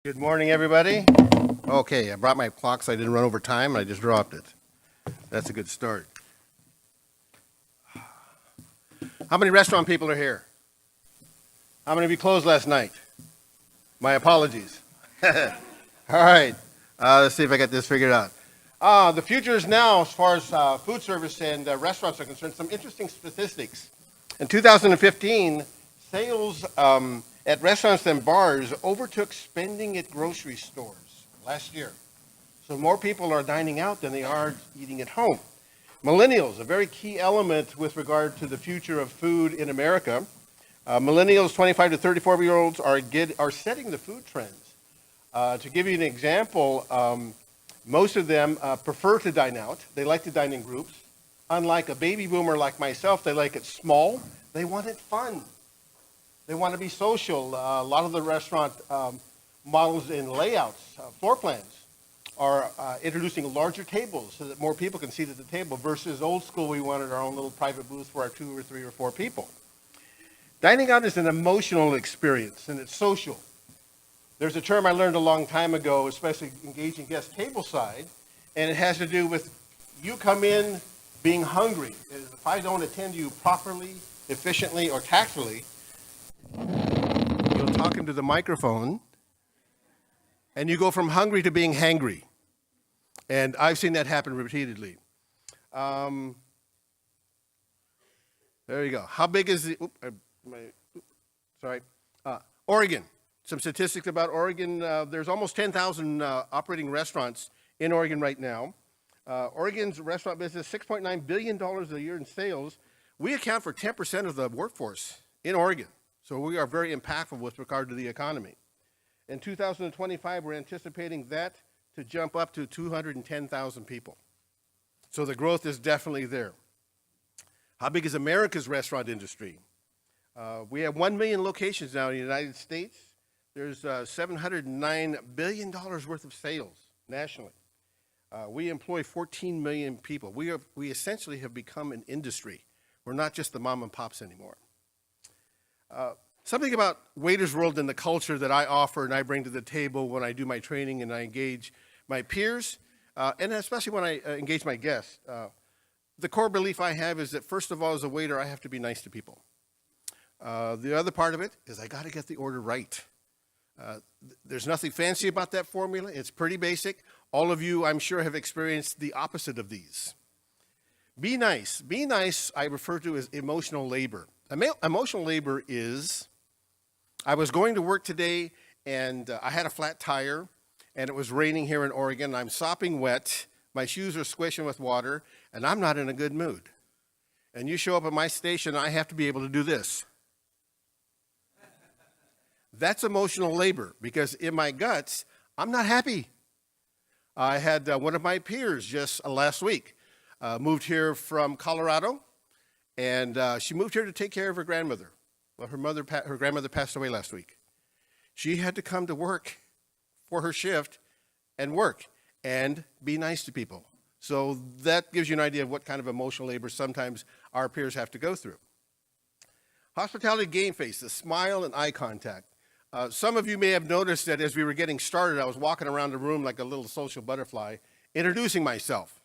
Good morning, everybody. Okay, I brought my clock so I didn't run over time, and I just dropped it. That's a good start. How many restaurant people are here? How many of you closed last night? My apologies. All right, let's see if I got this figured out. The future is now, as far as food service and restaurants are concerned, some interesting statistics. In 2015, sales at restaurants and bars overtook spending at grocery stores last year. So more people are dining out than they are eating at home. Millennials, a very key element with regard to the future of food in America. Millennials, 25 to 34-year-olds, are setting the food trends. To give you an example, most of them prefer to dine out. They like to dine in groups. Unlike a baby boomer like myself, they like it small. They want it fun. They want to be social. A lot of the restaurant models and layouts, floor plans, are introducing larger tables so that more people can seat at the table versus old school, we wanted our own little private booth for our 2 or 3 or 4 people. Dining out is an emotional experience and it's social. There's a term I learned a long time ago, especially engaging guests tableside, and it has to do with you come in being hungry. If I don't attend you properly, efficiently, or tactfully, you'll talk into the microphone, and you go from hungry to being hangry. And I've seen that happen repeatedly. There you go. How big is the, Oregon. Some statistics about Oregon. There's almost 10,000 operating restaurants in Oregon right now. Oregon's restaurant business, $6.9 billion a year in sales. We account for 10% of the workforce in Oregon. So we are very impactful with regard to the economy. In 2025, we're anticipating that to jump up to 210,000 people. So the growth is definitely there. How big is America's restaurant industry? We have 1 million locations now in the United States. There's $709 billion worth of sales nationally. We employ 14 million people. We essentially have become an industry. We're not just the mom and pops anymore. Something about Waiters World and the culture that I offer and I bring to the table when I do my training and I engage my peers, and especially when I engage my guests. The core belief I have is that, first of all, as a waiter, I have to be nice to people. The other part of it is I got to get the order right. There's nothing fancy about that formula. It's pretty basic. All of you, I'm sure, have experienced the opposite of these. Be nice. Be nice, I refer to as emotional labor. Emotional labor is, I was going to work today, and I had a flat tire, and it was raining here in Oregon. I'm sopping wet. My shoes are squishing with water, and I'm not in a good mood. And you show up at my station, I have to be able to do this. That's emotional labor, because in my guts, I'm not happy. I had one of my peers just last week moved here from Colorado, and she moved here to take care of her grandmother. Well, her grandmother passed away last week. She had to come to work for her shift and work and be nice to people. So that gives you an idea of what kind of emotional labor sometimes our peers have to go through. Hospitality game face, the smile and eye contact. Some of you may have noticed that as we were getting started, I was walking around the room like a little social butterfly, introducing myself.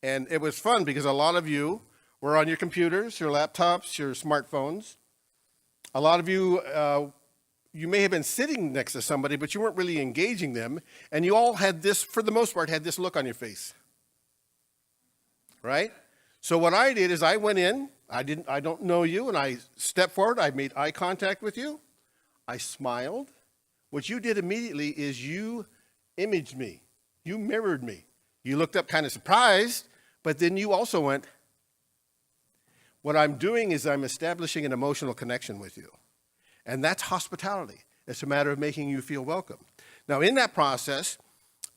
And it was fun because a lot of you were on your computers, your laptops, your smartphones. A lot of you, you may have been sitting next to somebody, but you weren't really engaging them. And you all had this, for the most part, had this look on your face. Right? So what I did is I went in, I don't know you, and I stepped forward, I made eye contact with you. I smiled. What you did immediately is you imaged me. You mirrored me. You looked up kind of surprised, but then you also went. What I'm doing is I'm establishing an emotional connection with you. And that's hospitality. It's a matter of making you feel welcome. Now, in that process,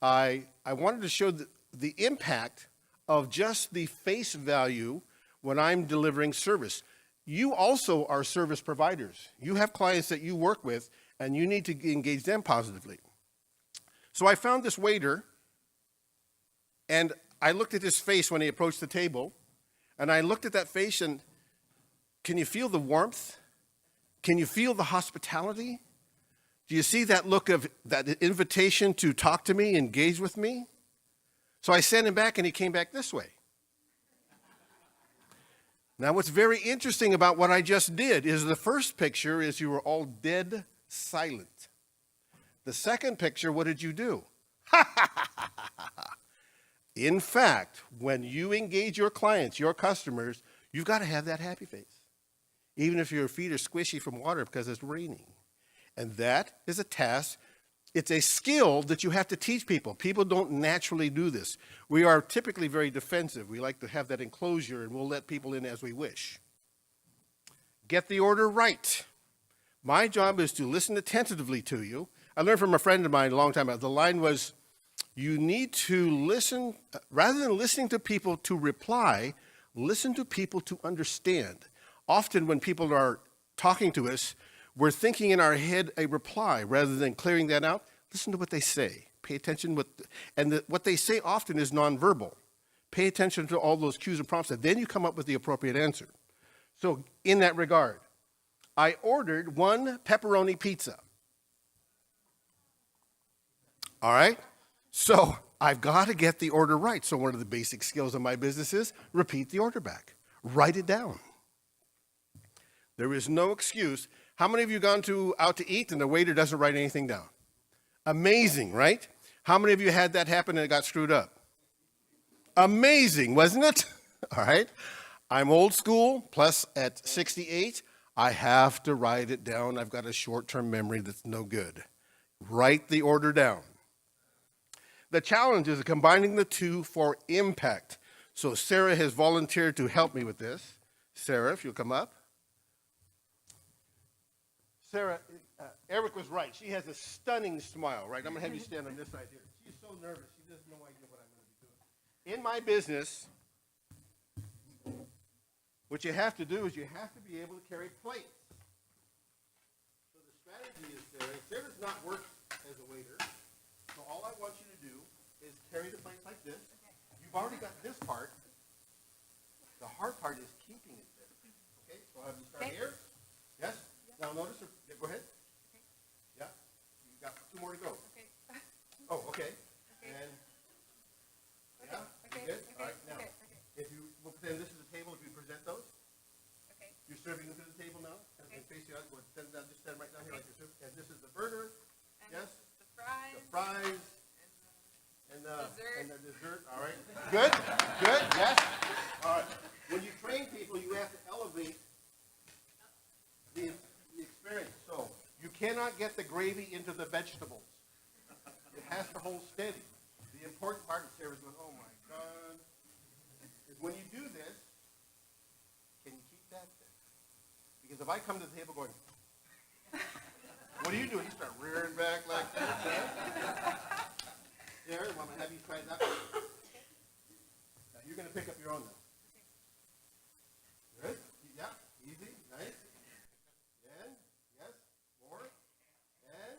I wanted to show the impact of just the face value when I'm delivering service. You also are service providers. You have clients that you work with, and you need to engage them positively. So I found this waiter, and I looked at his face when he approached the table, and I looked at that face, and can you feel the warmth? Can you feel the hospitality? Do you see that look of that invitation to talk to me, engage with me? So I sent him back, and he came back this way. Now, what's very interesting about what I just did is the first picture is you were all dead silent. The second picture, what did you do? In fact, when you engage your clients, your customers, you've got to have that happy face, even if your feet are squishy from water because it's raining. And that is a task. It's a skill that you have to teach people. People don't naturally do this. We are typically very defensive. We like to have that enclosure, and we'll let people in as we wish. Get the order right. My job is to listen attentively to you. I learned from a friend of mine a long time ago. The line was, you need to listen, rather than listening to people to reply, listen to people to understand. Often when people are talking to us, we're thinking in our head a reply rather than clearing that out. Listen to what they say. Pay attention. What they say often is nonverbal. Pay attention to all those cues and prompts, and then you come up with the appropriate answer. So in that regard, I ordered 1 pepperoni pizza. All right? So I've got to get the order right. So one of the basic skills of my business is repeat the order back. Write it down. There is no excuse. How many of you gone out to eat and the waiter doesn't write anything down? Amazing, right? How many of you had that happen and it got screwed up? Amazing, wasn't it? All right. I'm old school, plus at 68, I have to write it down. I've got a short-term memory that's no good. Write the order down. The challenge is combining the two for impact. So Sarah has volunteered to help me with this. Sarah, if you'll come up. Sarah, Eric was right. She has a stunning smile, right? I'm going to have you stand on this side here. She's so nervous. She doesn't know what I'm going to be doing. In my business, what you have to do is you have to be able to carry plates. So the strategy is, Sarah's not worked as a waiter. So all I want you to do is carry the plates like this. You've already got this part. The hard part is keeping it there. Okay, so I'll have you start here. Yes? Now notice, go ahead. Okay. Yeah, you've got 2 more to go. Okay. Oh, okay. Okay. And, Okay. yeah, Okay. you good? Okay. All right, now, Okay. if you, we'll pretend this is a table, if you present those, Okay. you're serving them to the table now, and Okay. face you out, just stand right down here like you're serving, and this is the burger, And yes? the fries. The fries, And and the dessert. dessert, all right. Good, good, yes. All right. When you train people, you have to elevate the experience. So you cannot get the gravy into the vegetables. It has to hold steady. The important part is Sarah's going, oh my God, is when you do this, can you keep that there? Because if I come to the table going, what do? You start rearing back like that. There, I'm going to have you try that. Now you're going to pick up your own now. Good? Yeah, easy, nice. And, yes, more. And,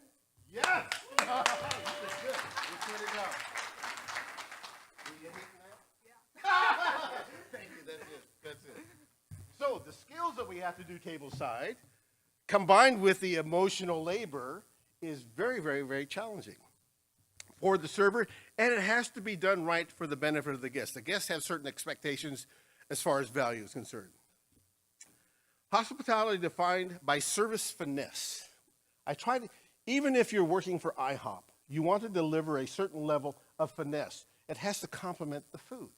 yes! Oh, this is good. Let's turn it down. Will you hate that? Yeah. Thank you, that's it. That's it. So the skills that we have to do tableside, combined with the emotional labor, is very, very, very challenging for the server, and it has to be done right for the benefit of the guest. The guests have certain expectations as far as value is concerned. Hospitality defined by service finesse. Even if you're working for IHOP, you want to deliver a certain level of finesse. It has to complement the food.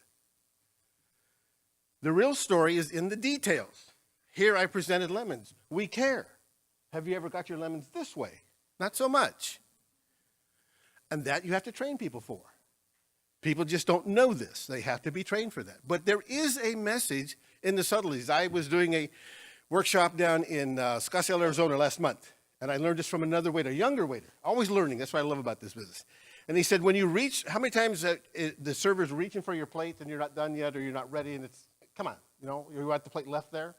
The real story is in the details. Here I presented lemons. We care. Have you ever got your lemons this way? Not so much. And that you have to train people for. People just don't know this. They have to be trained for that. But there is a message in the subtleties. I was doing a workshop down in Scottsdale, Arizona last month, and I learned this from another waiter, a younger waiter. Always learning. That's what I love about this business. And he said, when you reach, how many times the server's reaching for your plate and you're not done yet or you're not ready and it's, come on, you got the plate left there?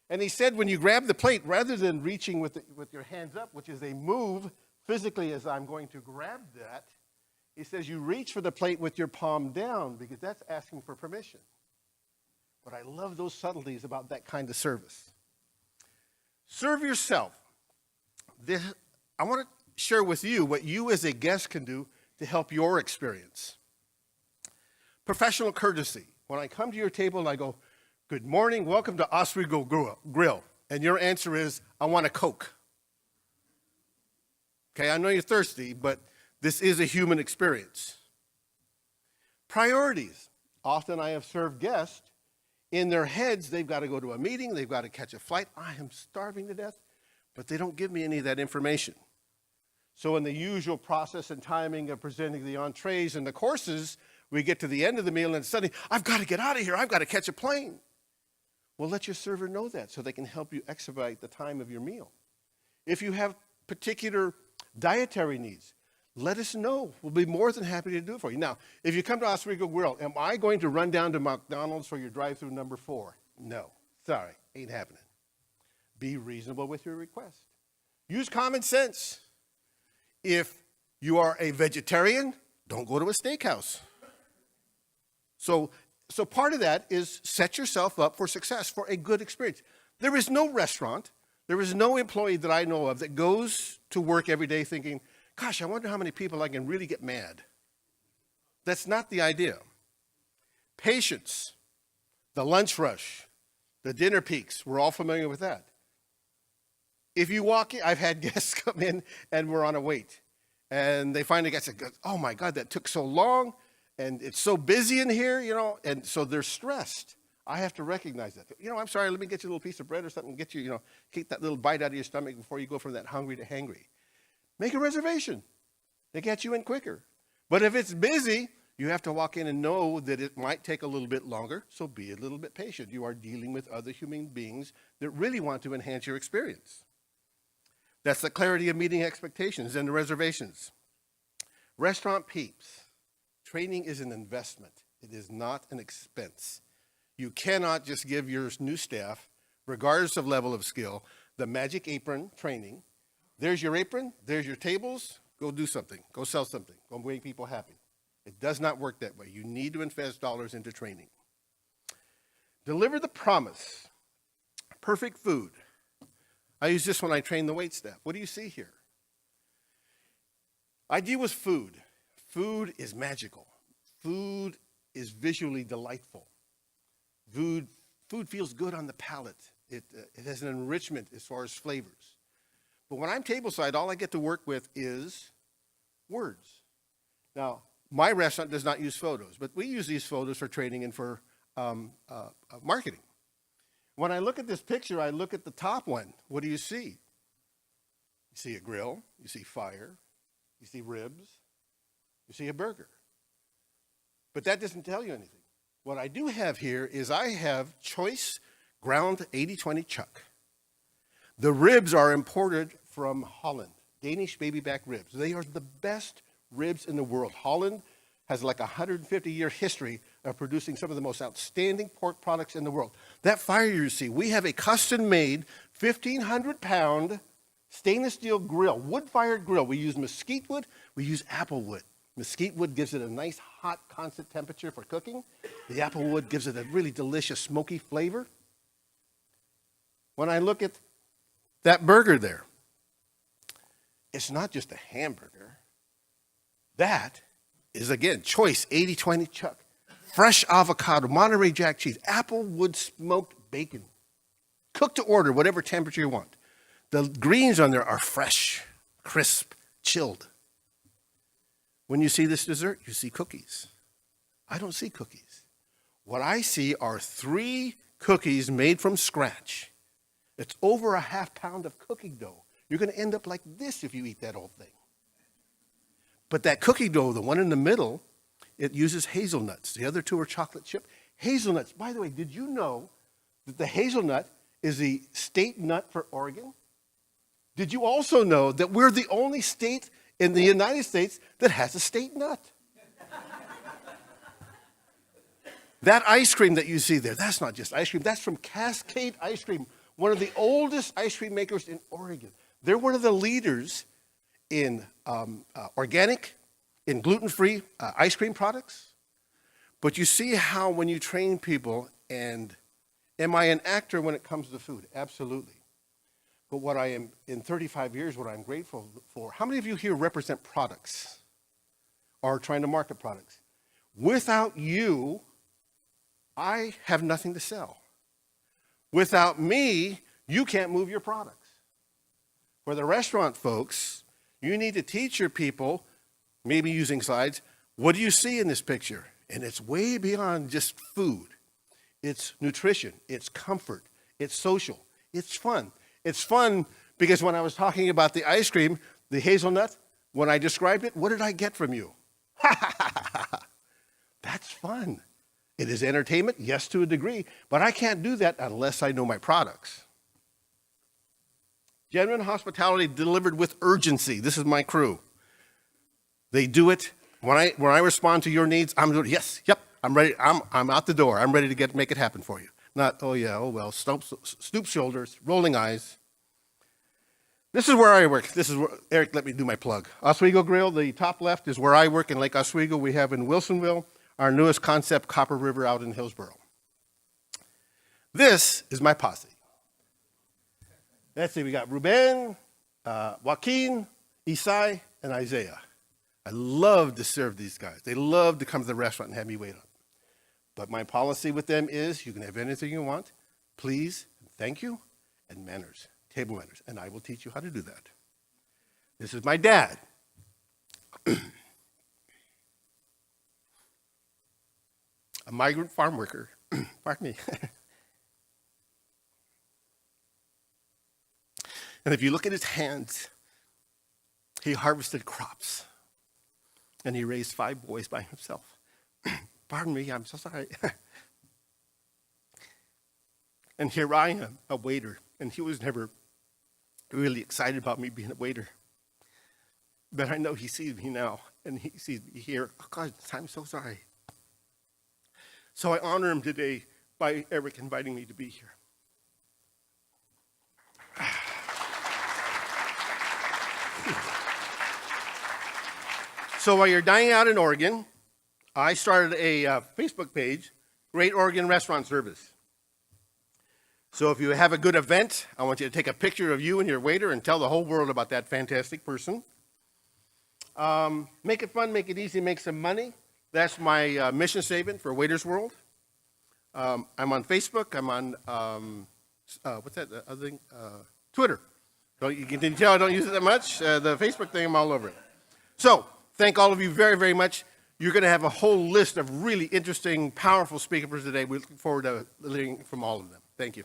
And he said, when you grab the plate, rather than reaching with your hands up, which is a move physically as I'm going to grab that, he says you reach for the plate with your palm down because that's asking for permission. But I love those subtleties about that kind of service. Serve yourself. I want to share with you what you as a guest can do to help your experience. Professional courtesy. When I come to your table and I go, good morning, welcome to Oswego Grill. And your answer is, I want a Coke. Okay, I know you're thirsty, but this is a human experience. Priorities. Often I have served guests, in their heads, they've got to go to a meeting, they've got to catch a flight. I am starving to death, but they don't give me any of that information. So in the usual process and timing of presenting the entrees and the courses, we get to the end of the meal and suddenly, I've got to get out of here, I've got to catch a plane. Well, let your server know that so they can help you expedite the time of your meal. If you have particular dietary needs, let us know. We'll be more than happy to do it for you. Now, if you come to Oswego Grill, am I going to run down to McDonald's for your drive-through number 4? No. Sorry, ain't happening. Be reasonable with your request. Use common sense. If you are a vegetarian, don't go to a steakhouse. So part of that is set yourself up for success, for a good experience. There is no restaurant, there is no employee that I know of that goes to work every day thinking, gosh, I wonder how many people I can really get mad. That's not the idea. Patience, the lunch rush, the dinner peaks, we're all familiar with that. If you walk in, I've had guests come in and we're on a wait. And they finally get, oh my God, that took so long. And it's so busy in here, and so they're stressed. I have to recognize that. I'm sorry, let me get you a little piece of bread or something, get you, keep that little bite out of your stomach before you go from that hungry to hangry. Make a reservation. They get you in quicker. But if it's busy, you have to walk in and know that it might take a little bit longer, so be a little bit patient. You are dealing with other human beings that really want to enhance your experience. That's the clarity of meeting expectations and the reservations. Restaurant peeps. Training is an investment. It is not an expense. You cannot just give your new staff, regardless of level of skill, the magic apron training. There's your apron, there's your tables, go do something, go sell something, go make people happy. It does not work that way. You need to invest dollars into training. Deliver the promise. Perfect food. I use this when I train the wait staff. What do you see here? I deal with food. Food is magical. Food is visually delightful. Food feels good on the palate. It has an enrichment as far as flavors. But when I'm tableside, all I get to work with is words. Now, my restaurant does not use photos, but we use these photos for training and for marketing. When I look at this picture, I look at the top one. What do you see? You see a grill, you see fire, you see ribs, you see a burger. But that doesn't tell you anything. What I do have here is I have choice ground 80/20 chuck. The ribs are imported from Holland, Danish baby back ribs. They are the best ribs in the world. Holland has like a 150-year history of producing some of the most outstanding pork products in the world. That fire you see, we have a custom-made 1,500-pound stainless steel grill, wood-fired grill. We use mesquite wood, we use apple wood. Mesquite wood gives it a nice, hot, constant temperature for cooking. The apple wood gives it a really delicious, smoky flavor. When I look at that burger there, it's not just a hamburger. That is, again, choice 80/20 chuck. Fresh avocado, Monterey Jack cheese, apple wood smoked bacon. Cooked to order, whatever temperature you want. The greens on there are fresh, crisp, chilled. When you see this dessert, you see cookies. I don't see cookies. What I see are 3 cookies made from scratch. It's over a half pound of cookie dough. You're going to end up like this if you eat that whole thing. But that cookie dough, the one in the middle, it uses hazelnuts. The other 2 are chocolate chip. Hazelnuts, by the way, did you know that the hazelnut is the state nut for Oregon? Did you also know that we're the only state in the United States that has a state nut? That ice cream that you see there, that's not just ice cream. That's from Cascade Ice Cream, one of the oldest ice cream makers in Oregon. They're one of the leaders in organic, in gluten-free ice cream products. But you see how when you train people, and am I an actor when it comes to food? Absolutely. But what I am, in 35 years, what I'm grateful for, how many of you here represent products or are trying to market products? Without you, I have nothing to sell. Without me, you can't move your products. For the restaurant folks, you need to teach your people, maybe using slides, what do you see in this picture? And it's way beyond just food. It's nutrition, it's comfort, it's social, it's fun. It's fun because when I was talking about the ice cream, the hazelnut, when I described it, what did I get from you? That's fun. It is entertainment, yes, to a degree, but I can't do that unless I know my products. Genuine hospitality delivered with urgency. This is my crew. They do it. When I respond to your needs, I'm doing, yes, yep, I'm ready. I'm out the door. I'm ready to make it happen for you. Not, oh yeah, oh well, stoop shoulders, rolling eyes. This is where I work. This is where, Eric, let me do my plug. Oswego Grill, the top left is where I work in Lake Oswego. We have in Wilsonville our newest concept, Copper River out in Hillsboro. This is my posse. Let's see, we got Ruben, Joaquin, Isai, and Isaiah. I love to serve these guys. They love to come to the restaurant and have me wait on. But my policy with them is you can have anything you want, please, thank you, and manners, table manners, and I will teach you how to do that. This is my dad. A migrant farm worker, pardon me. And if you look at his hands, he harvested crops, and he raised 5 boys by himself. Pardon me, I'm so sorry. And here I am, a waiter, and he was never really excited about me being a waiter. But I know he sees me now, and he sees me here. Oh God, I'm so sorry. So I honor him today by Eric inviting me to be here. So while you're dining out in Oregon, I started a Facebook page, Great Oregon Restaurant Service. So if you have a good event, I want you to take a picture of you and your waiter and tell the whole world about that fantastic person. Make it fun, make it easy, make some money. That's my mission statement for Waiters World. I'm on Facebook. I'm on, what's that other thing? Twitter. You can tell I don't use it that much. The Facebook thing, I'm all over it. So thank all of you very, very much. You're going to have a whole list of really interesting, powerful speakers today. We look forward to learning from all of them. Thank you.